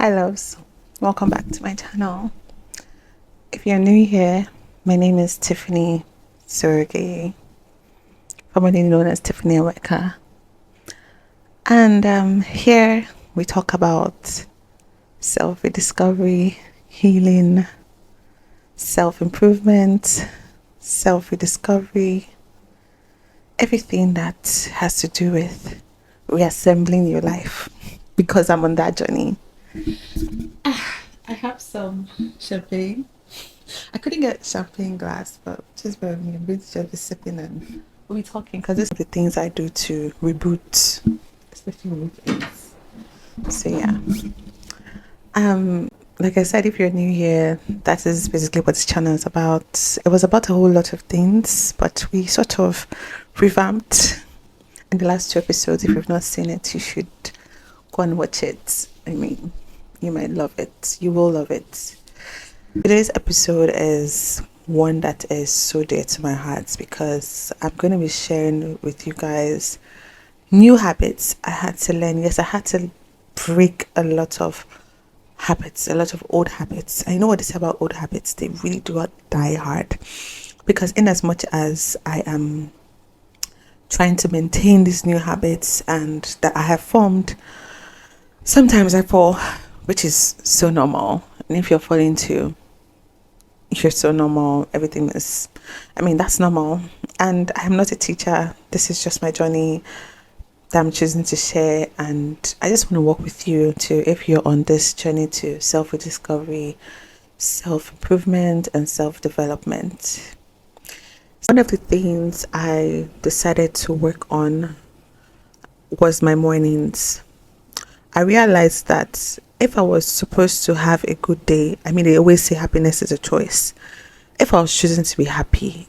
Hi loves, welcome back to my channel. If you're new here, my name is Tiffany Surrogate, formerly known as Tiffany Aweka, and here we talk about self-rediscovery, healing, self-improvement, self-rediscovery, everything that has to do with reassembling your life, because I'm on that journey. I have some champagne. I couldn't get champagne glass, but just bear with me. I'm going to just be sipping and we'll be talking because these are the things I do to reboot, especially on weekends. So yeah. Like I said, if you're new here, that is basically what this channel is about. It was about a whole lot of things, but we sort of revamped in the last two episodes. If you've not seen it, you should go and watch it. I mean, you might love it. You will love it. Today's episode is one that is so dear to my heart because I'm going to be sharing with you guys new habits I had to learn. Yes, I had to break a lot of habits, a lot of old habits. I know what it's about old habits. They really do not die hard because in as much as I am trying to maintain these new habits and that I have formed, sometimes I fall, which is so normal. And if you're falling too, you're so normal. Everything is, that's normal. And I'm not a teacher. This is just my journey that I'm choosing to share. And I just want to walk with you to, if you're on this journey to self-discovery, self-improvement, and self-development. One of the things I decided to work on was my mornings. I realized that if I was supposed to have a good day, they always say happiness is a choice. If I was choosing to be happy,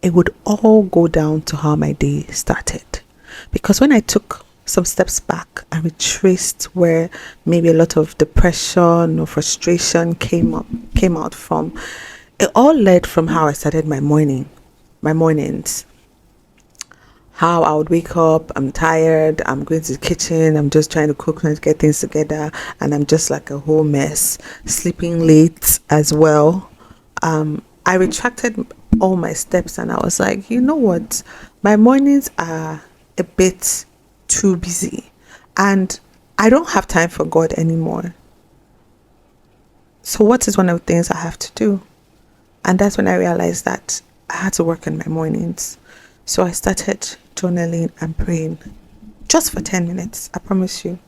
it would all go down to how my day started. Because when I took some steps back and retraced where maybe a lot of depression or frustration came out from, it all led from how I started my mornings. How I would wake up, I'm tired, I'm going to the kitchen, I'm just trying to cook and get things together, and I'm just like a whole mess, sleeping late as well. I retracted all my steps and I was like, you know what, my mornings are a bit too busy and I don't have time for God anymore. So what is one of the things I have to do? And that's when I realized that I had to work on my mornings. So I started journaling and praying just for 10 minutes. I promise you.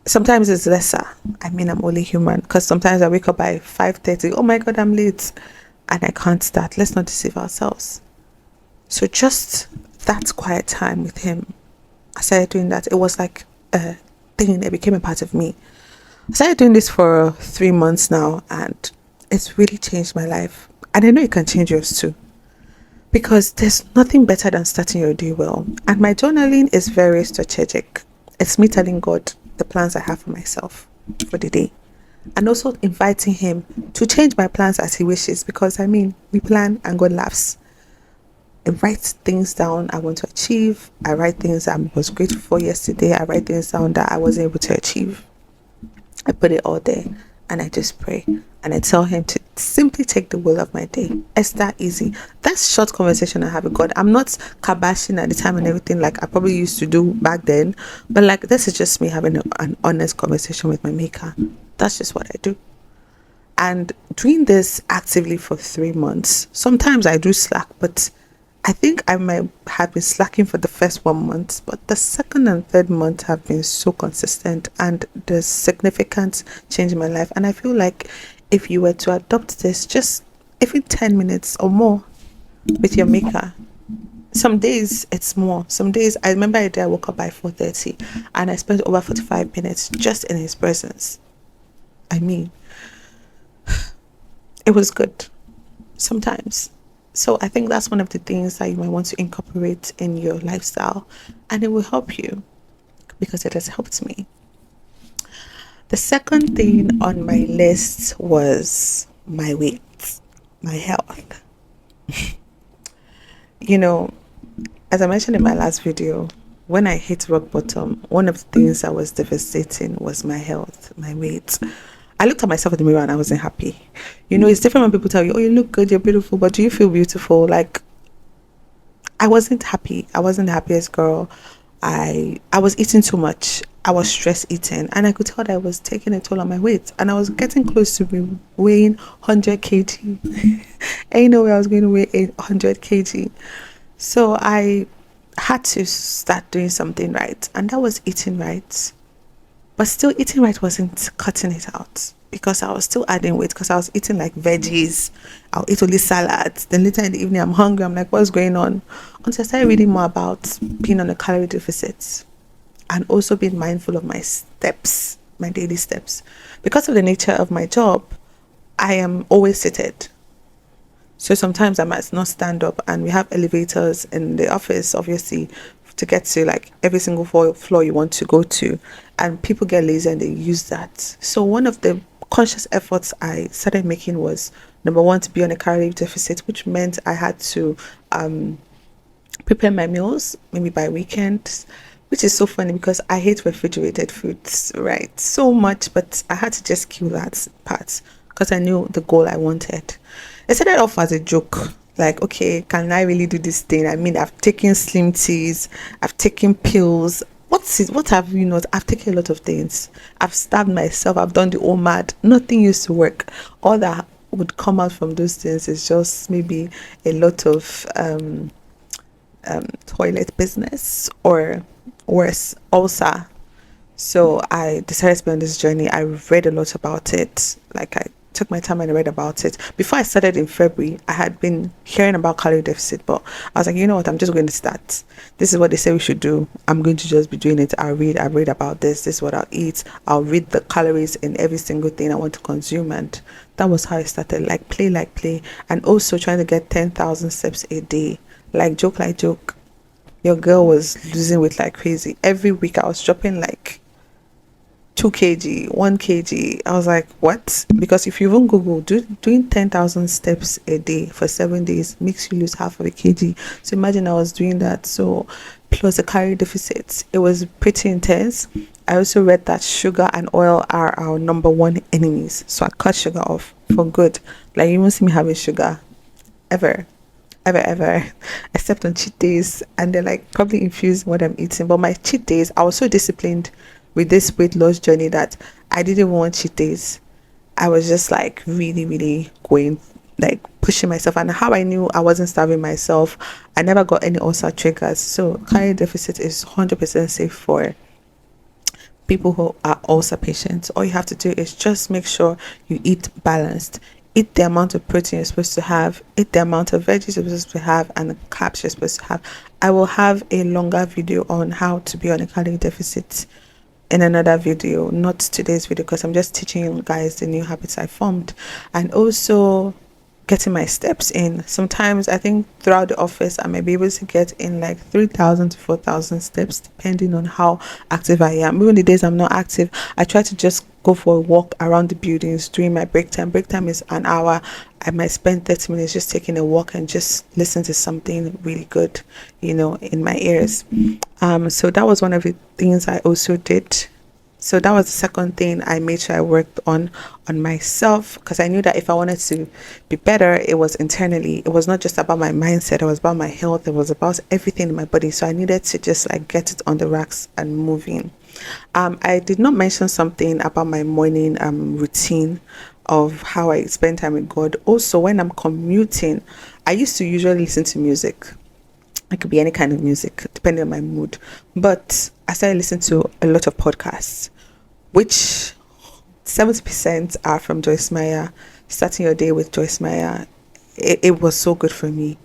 Sometimes it's lesser. I'm only human because sometimes I wake up by 5:30. Oh my God, I'm late. And I can't start. Let's not deceive ourselves. So just that quiet time with him, I started doing that. It was like a thing. It became a part of me. I started doing this for 3 months now and it's really changed my life. And I know it can change yours too. Because there's nothing better than starting your day well. And my journaling is very strategic. It's me telling God the plans I have for myself for the day. And also inviting him to change my plans as he wishes. Because we plan and God laughs. I write things down I want to achieve. I write things I was grateful for yesterday. I write things down that I wasn't able to achieve. I put it all there and I just pray and I tell him to simply take the wheel of my day. It's that easy. That's short conversation I have with God. I'm not kabashing at the time and everything like I probably used to do back then, but like this is just me having an honest conversation with my maker. That's just what I do. And doing this actively for 3 months, sometimes I do slack, but I think I might have been slacking for the first 1 month, but the second and third month have been so consistent and there's significant change in my life. And I feel like if you were to adopt this, just even 10 minutes or more with your maker, some days it's more. Some days, I remember a day I woke up by 4:30 and I spent over 45 minutes just in his presence. It was good sometimes. So I think that's one of the things that you might want to incorporate in your lifestyle and it will help you because it has helped me. The second thing on my list was my weight, my health. As I mentioned in my last video, when I hit rock bottom, one of the things that was devastating was my health, my weight. I looked at myself in the mirror and I wasn't happy. It's different when people tell you, oh, you look good, you're beautiful, but do you feel beautiful? Like, I wasn't happy. I wasn't the happiest girl. I was eating too much. I was stress eating, and I could tell that I was taking a toll on my weight, and I was getting close to be weighing 100 kg. Ain't no way I was going to weigh 100 kg. So I had to start doing something right, and that was eating right. But still, eating right wasn't cutting it out because I was still adding weight because I was eating like veggies. I'll eat only salads. Then later in the evening, I'm hungry. I'm like, what's going on? Until I started reading more about being on a calorie deficit and also being mindful of my steps, my daily steps. Because of the nature of my job, I am always seated. So sometimes I might not stand up, and we have elevators in the office, obviously, to get to like every single floor you want to go to, and people get lazy and they use that. So one of the conscious efforts I started making was, number one, to be on a calorie deficit, which meant I had to prepare my meals maybe by weekends, which is so funny because I hate refrigerated foods, right? So much, but I had to just kill that part because I knew the goal I wanted. It started off as a joke, like, okay, can I really do this thing? I mean, I've taken slim teas, I've taken pills. What have you not? I've taken a lot of things. I've stabbed myself, I've done the OMAD. Nothing used to work. All that would come out from those things is just maybe a lot of toilet business or worse, ulcer. So I decided to be on this journey. I read a lot about it. Like, I took my time and read about it. Before I started in February, I had been hearing about calorie deficit, but I was like, you know what, I'm just going to start. This is what they say we should do. I'm going to just be doing it. I'll read about this. This is what I'll eat. I'll read the calories in every single thing I want to consume. And that was how I started, like play. And also trying to get 10,000 steps a day. Like joke. Your girl was losing weight like crazy. Every week I was dropping like 2 kg, 1 kg. I was like, what? Because if you even Google, doing 10,000 steps a day for 7 days makes you lose half of a kg. So imagine I was doing that. So plus the calorie deficit, it was pretty intense. I also read that sugar and oil are our number one enemies. So I cut sugar off for good. Like, you won't see me having sugar ever, except on cheat days, and they're like probably infusing what I'm eating. But my cheat days, I was so disciplined with this weight loss journey that I didn't want cheat days. I was just like really going, like pushing myself. And how I knew I wasn't starving myself, I never got any ulcer triggers. So calorie deficit is 100% safe for people who are ulcer patients. All you have to do is just make sure you eat balanced. Eat the amount of protein you're supposed to have, eat the amount of veggies you're supposed to have, and the carbs you're supposed to have. I will have a longer video on how to be on a calorie deficit in another video, not today's video, because I'm just teaching you guys the new habits I formed, and also getting my steps in. Sometimes I think throughout the office I may be able to get in like 3,000 to 4,000 steps depending on how active I am. Even the days I'm not active, I try to just go for a walk around the buildings during my break time. Break time is an hour. I might spend 30 minutes just taking a walk and just listen to something really good, in my ears. So that was one of the things I also did. So that was the second thing I made sure I worked on myself, because I knew that if I wanted to be better, it was internally. It was not just about my mindset. It was about my health. It was about everything in my body. So I needed to just like get it on the racks and moving. I did not mention something about my morning routine of how I spend time with God. Also, when I'm commuting, I used to usually listen to music. It could be any kind of music, depending on my mood. But I started listening to a lot of podcasts, which 70% are from Joyce Meyer. Starting your day with Joyce Meyer, it was so good for me.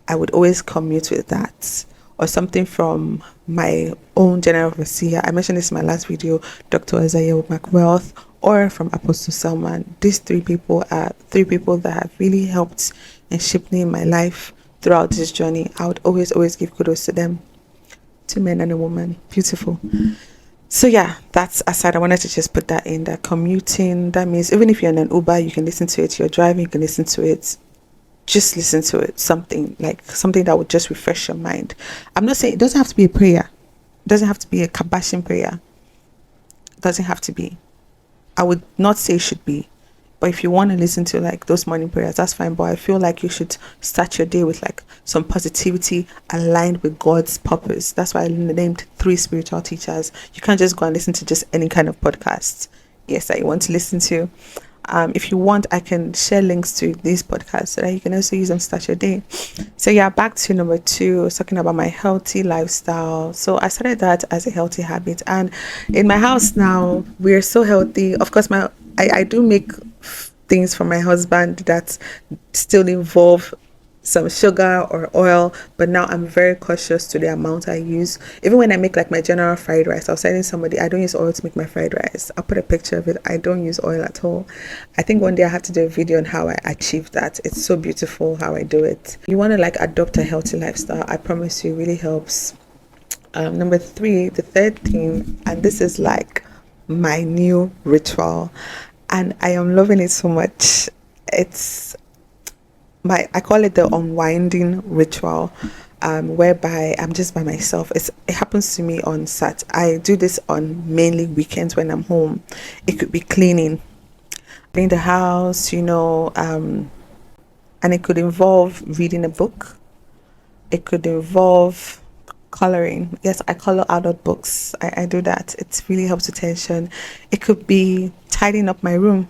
I would always commute with that, or something from my own general overseer. I mentioned this in my last video, Dr. Isaiah McWealth, or from Apostle Salman. These three people are three people that have really helped in shaping my life throughout this journey. I would always give kudos to them. 2 men and a woman. Beautiful. So yeah, that's aside. I wanted to just put that in, that commuting, that means even if you're in an Uber, you can listen to it. You're driving, you can listen to it. Just listen to it. Something that would just refresh your mind. I'm not saying it doesn't have to be a prayer. It doesn't have to be a kabashing prayer. It doesn't have to be. I would not say it should be. But if you want to listen to like those morning prayers, that's fine. But I feel like you should start your day with like some positivity aligned with God's purpose. That's why I named 3 spiritual teachers. You can't just go and listen to just any kind of podcast. Yes, that you want to listen to. If you want, I can share links to these podcasts so that you can also use them to start your day. So yeah, back to number 2, I was talking about my healthy lifestyle. So I started that as a healthy habit, and in my house now we're so healthy. Of course, I do make things for my husband that still involve some sugar or oil, but now I'm very cautious to the amount I use. Even when I make like my general fried rice, I was telling somebody I don't use oil to make my fried rice. I'll put a picture of it. I don't use oil at all. I think one day I have to do a video on how I achieve that. It's so beautiful how I do it. You want to like adopt a healthy lifestyle, I promise you, it really helps. Number 3, the third thing, and this is like my new ritual, and I am loving it so much. It's I call it the unwinding ritual, whereby I'm just by myself. It happens to me on I do this on mainly weekends when I'm home. It could be cleaning the house, and it could involve reading a book. It could involve coloring. Yes, I color adult books. I do that. It really helps with tension. It could be tidying up my room.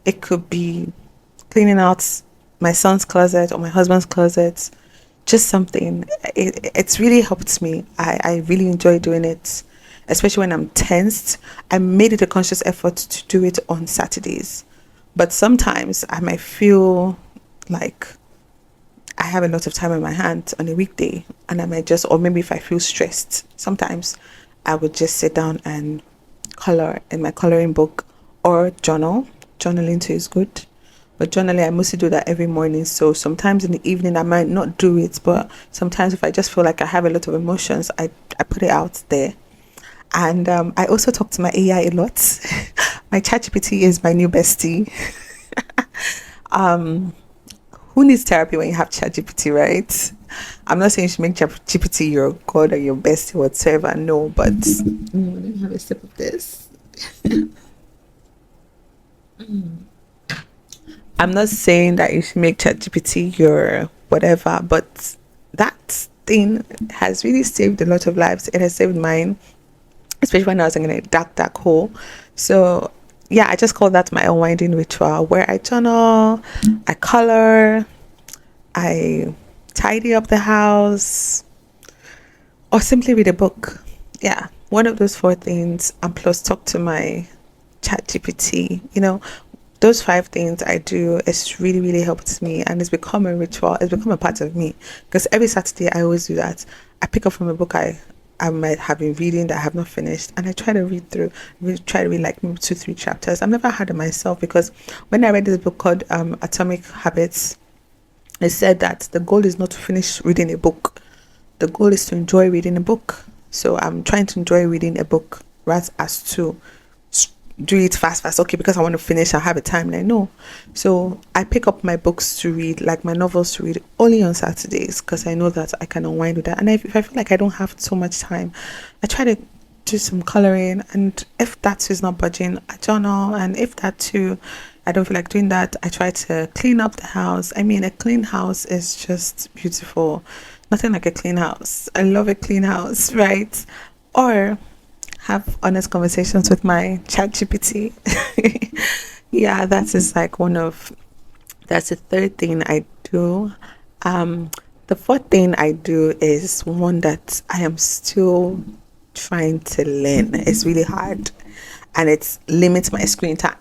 It could be cleaning out my son's closet or my husband's closet. Just something. It's really helped me. I really enjoy doing it, especially when I'm tensed. I made it a conscious effort to do it on Saturdays, but sometimes I might feel like I have a lot of time on my hands on a weekday, and I might just, or maybe if I feel stressed, sometimes I would just sit down and color in my coloring book or journal. Journaling too is good, but journaling, I mostly do that every morning. So sometimes in the evening I might not do it, but sometimes if I just feel like I have a lot of emotions, I put it out there. And I also talk to my AI a lot. My ChatGPT is my new bestie. Who needs therapy when you have ChatGPT, right? I'm not saying you should make ChatGPT your god or your bestie whatsoever. No, but let me have a sip of this. I'm not saying that you should make ChatGPT your whatever, but that thing has really saved a lot of lives. It has saved mine, especially when I was in a dark hole. So yeah, I just call that my unwinding ritual, where I journal, I color, I tidy up the house, or simply read a book. Yeah, one of those 4 things, and plus talk to my ChatGPT. Those 5 things I do, it's really, really helped me, and it's become a ritual. It's become a part of me, because every Saturday I always do that. I pick up from a book I might have been reading that I have not finished, and I try to read through, try to read like maybe 2-3 chapters. I've never had it myself, because when I read this book called Atomic Habits, it said that the goal is not to finish reading a book. The goal is to enjoy reading a book. So I'm trying to enjoy reading a book rather as to do it fast. Okay, because I want to finish, I have a timeline. No. So I pick up my books to read, like my novels to read, only on Saturdays, because I know that I can unwind with that. And if I feel like I don't have so much time, I try to do some coloring. And if that too is not budging, I journal. And if that too, I don't feel like doing that, I try to clean up the house. I mean, a clean house is just beautiful. Nothing like a clean house. I love a clean house, right? Or have honest conversations with my ChatGPT. Yeah, that is like that's the 3rd thing I do. The 4th thing I do is one that I am still trying to learn. It's really hard, and it limits my screen time.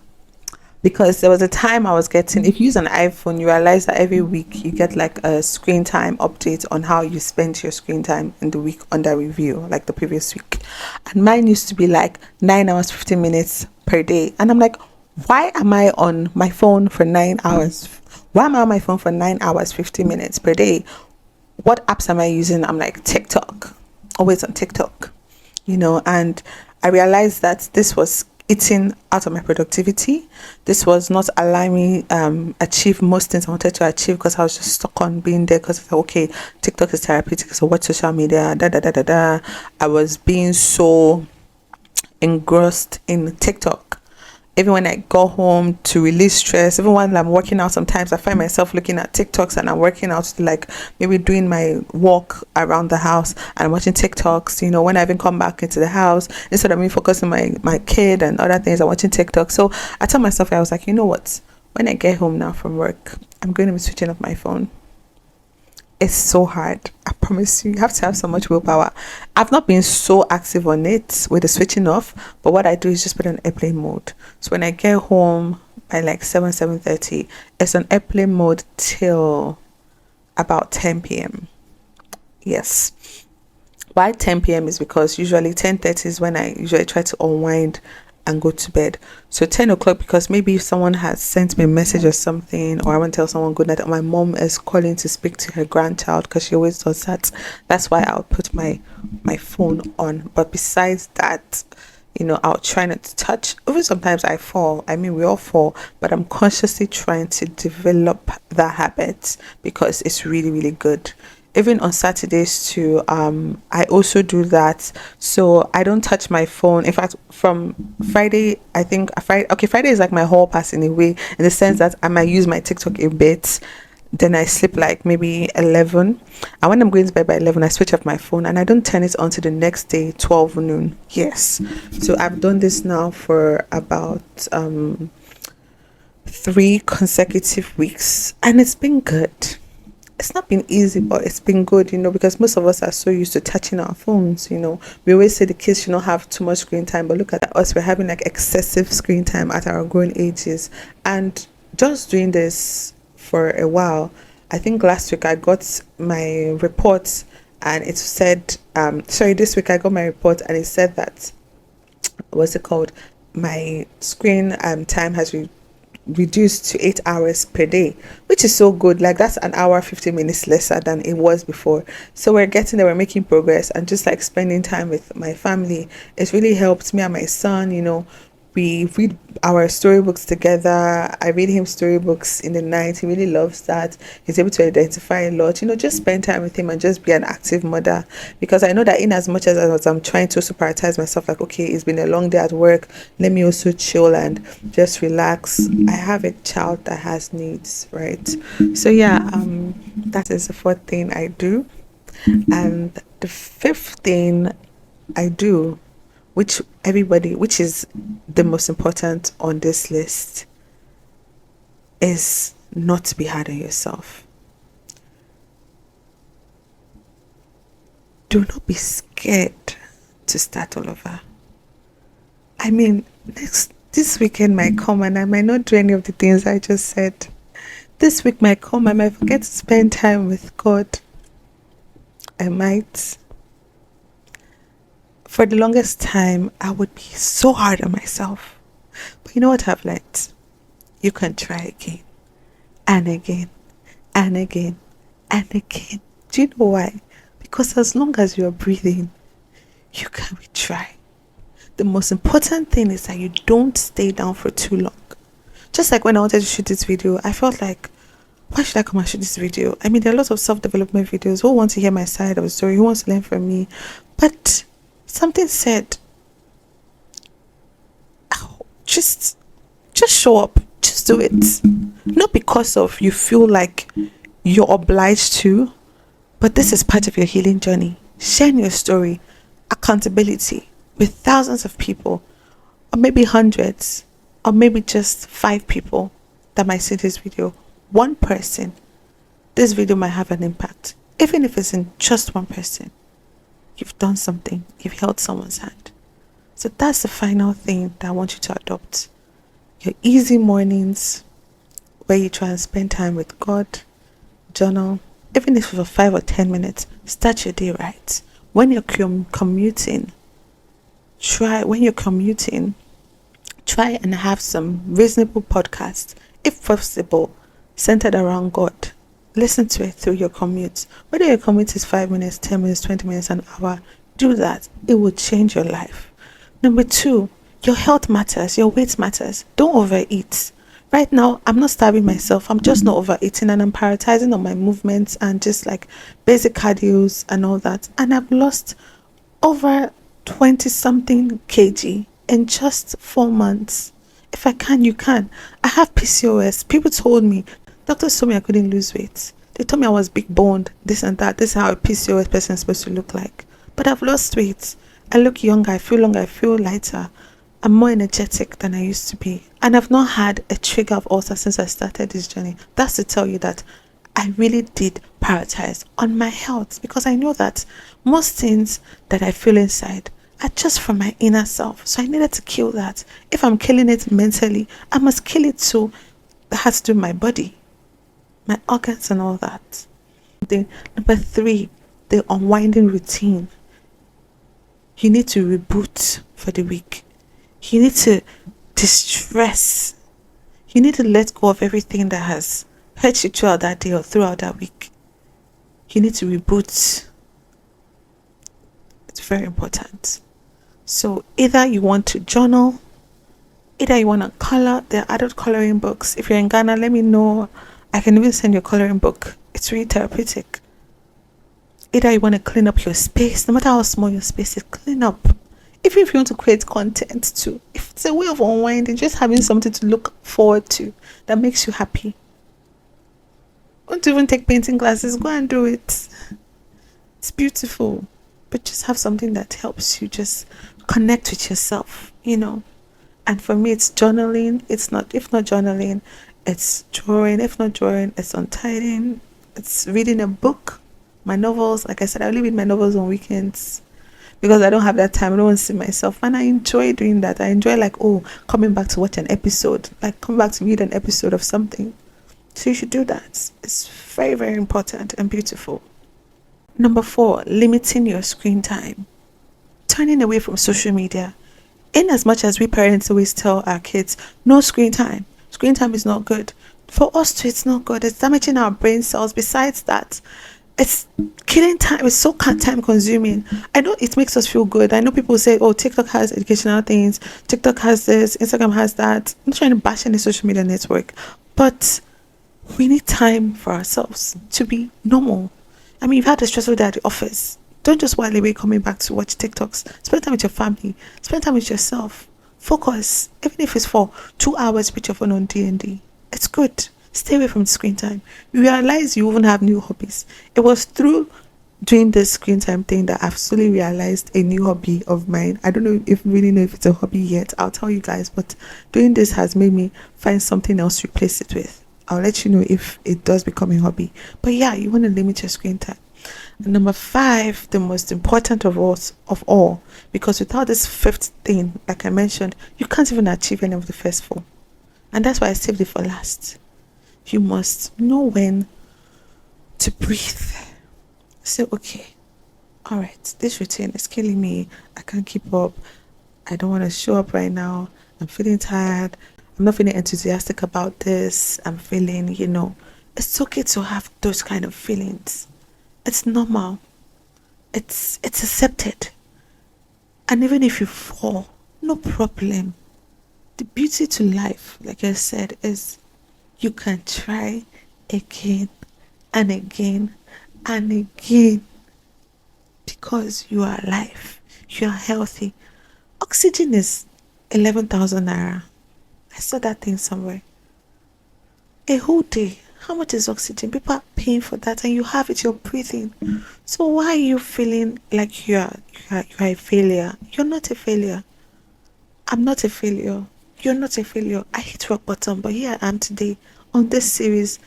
Because there was a time I was getting, if you use an iPhone, you realize that every week you get like a screen time update on how you spent your screen time in the week under review, like the previous week. And mine used to be like 9 hours, 15 minutes per day. And I'm like, why am I on my phone for 9 hours? Why am I on my phone for 9 hours, 15 minutes per day? What apps am I using? I'm like, TikTok, always on TikTok, and I realized that this was eating out of my productivity. This was not allowing me achieve most things I wanted to achieve because I was just stuck on being there because okay, TikTok is therapeutic, so what social media, da da da da da. I was being so engrossed in TikTok. Even when I go home to release stress, even when I'm working out, sometimes I find myself looking at TikToks and I'm working out, like maybe doing my walk around the house and I'm watching TikToks. You know, when I even come back into the house, instead of me focusing on my kid and other things, I'm watching TikTok. So I told myself, I was like, you know what? When I get home now from work, I'm going to be switching off my phone. It's so hard. I promise you have to have so much willpower. I've not been so active on it with the switching off, but what I do is just put on airplane mode. So when I get home by like 7:30, it's on airplane mode till about 10 p.m. Yes. Why 10 p.m. is because usually 10:30 is when I usually try to unwind and go to bed. So 10 o'clock, because maybe if someone has sent me a message or something, or I want to tell someone good night, or my mom is calling to speak to her grandchild, because she always does that. That's why I'll put my phone on. But besides that, you know, I'll try not to touch. Even sometimes I fall. I mean, we all fall, but I'm consciously trying to develop that habit because it's really, really good. Even on Saturdays too, I also do that. So I don't touch my phone. In fact, from Friday, I think Friday is like my whole pass in a way, in the sense that I might use my TikTok a bit. Then I sleep like maybe 11. And when I'm going to bed by 11, I switch off my phone and I don't turn it on to the next day, 12 noon. Yes. So I've done this now for about 3 consecutive weeks and it's been good. It's not been easy, but it's been good, you know, because most of us are so used to touching our phones, you know. We always say the kids should not have too much screen time, but look at us, we're having like excessive screen time at our grown ages. And just doing this for a while, I think last week I got my report and it said, this week I got my report and it said that, what's it called? My screen time has reduced to 8 hours per day, which is so good. Like that's an hour 50 minutes lesser than it was before. So we're getting there, we're making progress, and just like spending time with my family, it's really helped me and my son. You know, we read our storybooks together. I read him storybooks in the night. He really loves that. He's able to identify a lot. You know, just spend time with him and just be an active mother. Because I know that in as much as I'm trying to also prioritize myself, like, okay, it's been a long day at work. Let me also chill and just relax. I have a child that has needs, right? So yeah, that is the 4th thing I do. And the 5th thing I do, which is the most important on this list, is not to be hard on yourself. Do not be scared to start all over. I mean, this weekend might come and I might not do any of the things I just said. This week might come, I might forget to spend time with God. I might. For the longest time, I would be so hard on myself. But you know what I've learned? You can try again, and again, and again, and again. Do you know why? Because as long as you're breathing, you can retry. The most important thing is that you don't stay down for too long. Just like when I wanted to shoot this video, I felt like, why should I come and shoot this video? I mean, there are lots of self-development videos. Who wants to hear my side of the story? Who wants to learn from me? But something said, oh, just show up. Just do it. Not because of you feel like you're obliged to, but this is part of your healing journey. Sharing your story, accountability with thousands of people, or maybe hundreds, or maybe just 5 people that might see this video. One person, this video might have an impact. Even if it's in just one person, you've done something. You've held someone's hand. So that's the final thing that I want you to adopt. Your easy mornings where you try and spend time with God, journal, even if for 5 or 10 minutes, start your day right. When you're commuting, try and have some reasonable podcasts, if possible, centered around God. Listen to it through your commute. Whether your commute is 5 minutes, 10 minutes, 20 minutes, an hour, do that. It will change your life. Number 2, Your health matters. Your weight matters. Don't overeat. Right now, I'm not starving myself. I'm just not overeating, and I'm prioritizing on my movements and just like basic cardios and all that. And I've lost over 20 something kg in just 4 months. If I can, you can. I have PCOS. People told me, doctors told me I couldn't lose weight. They told me I was big boned, this and that. This is how a PCOS person is supposed to look like. But I've lost weight. I look younger, I feel longer, I feel lighter. I'm more energetic than I used to be. And I've not had a trigger of ulcer since I started this journey. That's to tell you that I really did prioritize on my health, because I know that most things that I feel inside are just from my inner self. So I needed to kill that. If I'm killing it mentally, I must kill it too. That has to do with my body, my organs and all that. Then number 3, the unwinding routine. You need to reboot for the week. You need to distress. You need to let go of everything that has hurt you throughout that day or throughout that week. You need to reboot. It's very important. So either you want to journal, either you want to color. There are adult coloring books. If you're in Ghana, let me know. I can even send you a coloring book. It's really therapeutic. Either you want to clean up your space, no matter how small your space is, clean up. Even if you want to create content too, if it's a way of unwinding, just having something to look forward to that makes you happy. Want to even take painting classes, go and do it. It's beautiful. But just have something that helps you just connect with yourself, And for me, it's journaling. If not journaling, it's drawing. If not drawing, it's untidying. It's reading a book. My novels, like I said, I only read my novels on weekends because I don't have that time. I don't want to see myself. And I enjoy doing that. I enjoy coming back to watch an episode, come back to read an episode of something. So you should do that. It's very, very important and beautiful. Number 4, limiting your screen time. Turning away from social media. In as much as we parents always tell our kids, no screen time. Screen time is not good. For us too, it's not good. It's damaging our brain cells. Besides that, it's killing time. It's so time consuming. I know it makes us feel good. I know people say, oh, TikTok has educational things. TikTok has this. Instagram has that. I'm not trying to bash any social media network. But we need time for ourselves to be normal. I mean, you've had a stressful day at the office. Don't just while away coming back to watch TikToks. Spend time with your family. Spend time with yourself. Focus. Even if it's for 2 hours, put your phone on D&D. It's good. Stay away from screen time. You realize you even have new hobbies. It was through doing this screen time thing that I've slowly realized a new hobby of mine. I don't know if it's a hobby yet. I'll tell you guys. But doing this has made me find something else to replace it with. I'll let you know if it does become a hobby. But yeah, you want to limit your screen time. And number 5, the most important of all, because without this 5th thing, like I mentioned, you can't even achieve any of the first 4. And that's why I saved it for last. You must know when to breathe. Say, okay, all right, this routine is killing me. I can't keep up. I don't want to show up right now. I'm feeling tired. I'm not feeling enthusiastic about this. I'm feeling, it's okay to have those kind of feelings. It's normal. It's accepted. And even if you fall, no problem. The beauty to life, like I said, is you can try again and again and again because you are alive. You are healthy. Oxygen is 11,000 naira. I saw that thing somewhere. A whole day. How much is oxygen? People are paying for that and you have it, you're breathing. So why are you feeling like you are a failure? You're not a failure. I'm not a failure. You're not a failure. I hit rock bottom, but here I am today on this series,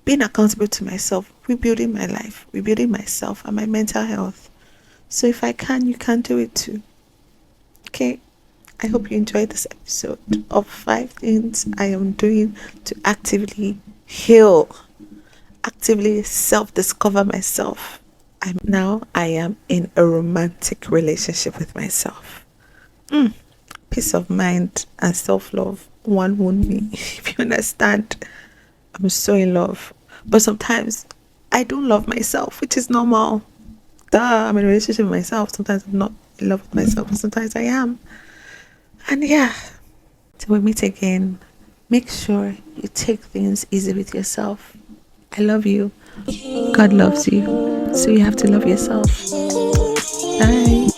being accountable to myself, rebuilding my life, rebuilding myself and my mental health. So if I can, you can do it too. Okay? I hope you enjoyed this episode of 5 things I am doing to actively heal, actively self-discover myself. I am in a romantic relationship with myself. Peace of mind and self-love one wound me. If you understand, I'm so in love. But sometimes I don't love myself, which is normal. I'm in a relationship with myself. Sometimes I'm not in love with myself, but sometimes I am. And yeah, till we meet again, make sure you take things easy with yourself. I love you. God loves you. So you have to love yourself. Bye.